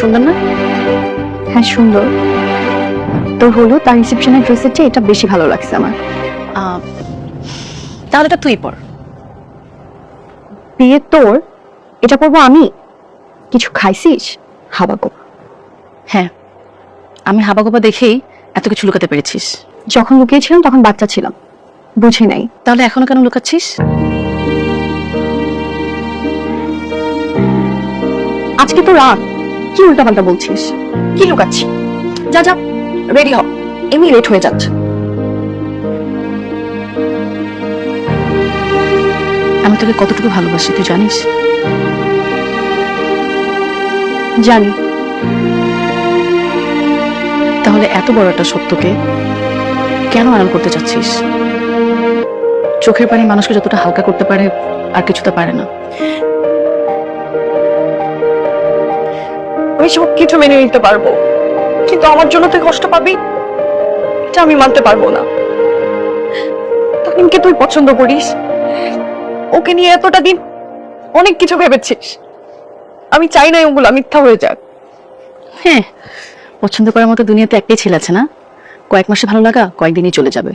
সুন্দর না? হ্যাঁ সুন্দর। তোর হলো তার রিসেপশনের ড্রেসের চেয়ে এটা বেশি ভালো লাগছে আমার। তাহলে এটা তুই পর। বিয়ে তোর, এটা পরবো আমি? কিছু খাইছিস হাবাগো? হ্যাঁ, আমি হাবাগোবা দেখেই এত কিছু লুকাতে পেরেছিস। যখন লুকিয়েছিলাম তখন বাচ্চা ছিলাম, বুঝি নাই। তাহলে এখনো কেন লুকাচ্ছিস? আজকে তো রাত, কি উল্টাপাল্টা বলছিস? কি লুকাচ্ছি? যা যা রেডি হ, এমনি লেট হয়ে যাচ্ছে। আমি তোকে কতটুকু ভালোবাসি তুই জানিস? জানি। তাহলে এত বড় একটা সত্যকে কেন আড়াল করতে চাচ্ছিস? চোখের পানি মানুষকে যতটা হালকা করতে পারে আর কিছুতে পারে না। আমি সব কিছু মেনে নিতে পারবো, কিন্তু আমার জন্য তুই কষ্ট পাবি এটা আমি মানতে পারবো না। তামিমকে তুই পছন্দ করিস, ওকে নিয়ে এতটা দিন অনেক কিছু ভেবেছিস। আমি চাই না ওগুলো মিথ্যা হয়ে যাক। হ্যাঁ, পছন্দ করার মতো দুনিয়াতে একটাই ছেলে আছে না? কয়েক মাসে ভালো লাগা কয়েকদিনই চলে যাবে।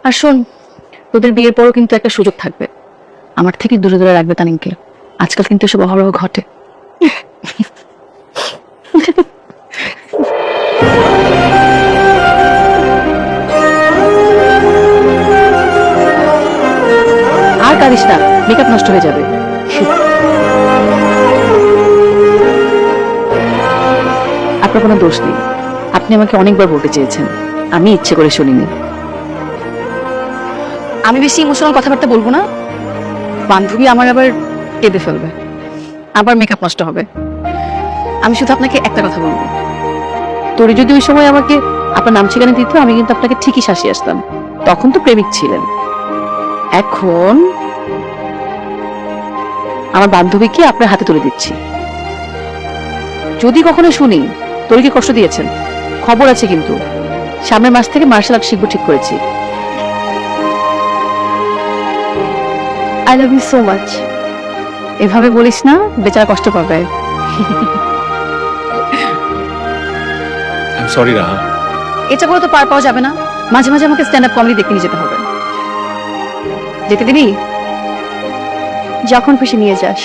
আর শোন, তোদের বিয়ের পরও কিন্তু একটা সুযোগ থাকবে, আমার থেকে দূরে দূরে রাখবে তানিমকে। আজকাল কিন্তু এসব অহরহ ঘটে। আর কাঁদিস না, মেকআপ নষ্ট হয়ে যাবে। আপনার কোনো দোষ নেই, আপনি আমাকে অনেকবার বলতে চেয়েছেন, আমি ইচ্ছে করে শুনিনি। আমি বেশি ইমোশনাল কথাবার্তা বলবো না, বান্ধবী আমার আবার কেঁদে ফেলবে, আবার মেকআপ নষ্ট হবে। আমি শুধু আপনাকে একটা কথা বলবো, তোরে যদি ওই সময় আমাকে আপনার নাম ঠিকানা দিত, আমি কিন্তু আপনাকে ঠিকই শাসিয়ে আসতাম। তখন তো প্রেমিক ছিলেন, এখন আমার বান্ধবীকে আপনার হাতে তুলে দিচ্ছি। যদি কখনো শুনি তোর কি কষ্ট দিয়েছেন, খবর আছে কিন্তু। সামনের মাস থেকে মার্শাল আর্ট শিখবো ঠিক করেছি। I love you so much. এভাবে বলিস না, বেচারা কষ্ট পাবে। সরি রাহা। এটা করে তো পার পাওয়া যাবে না, মাঝে মাঝে আমাকে স্ট্যান্ড আপ কমেডি দেখতে নিয়ে যেতে হবে। যেতে দিবি? যখন খুশি নিয়ে যাস।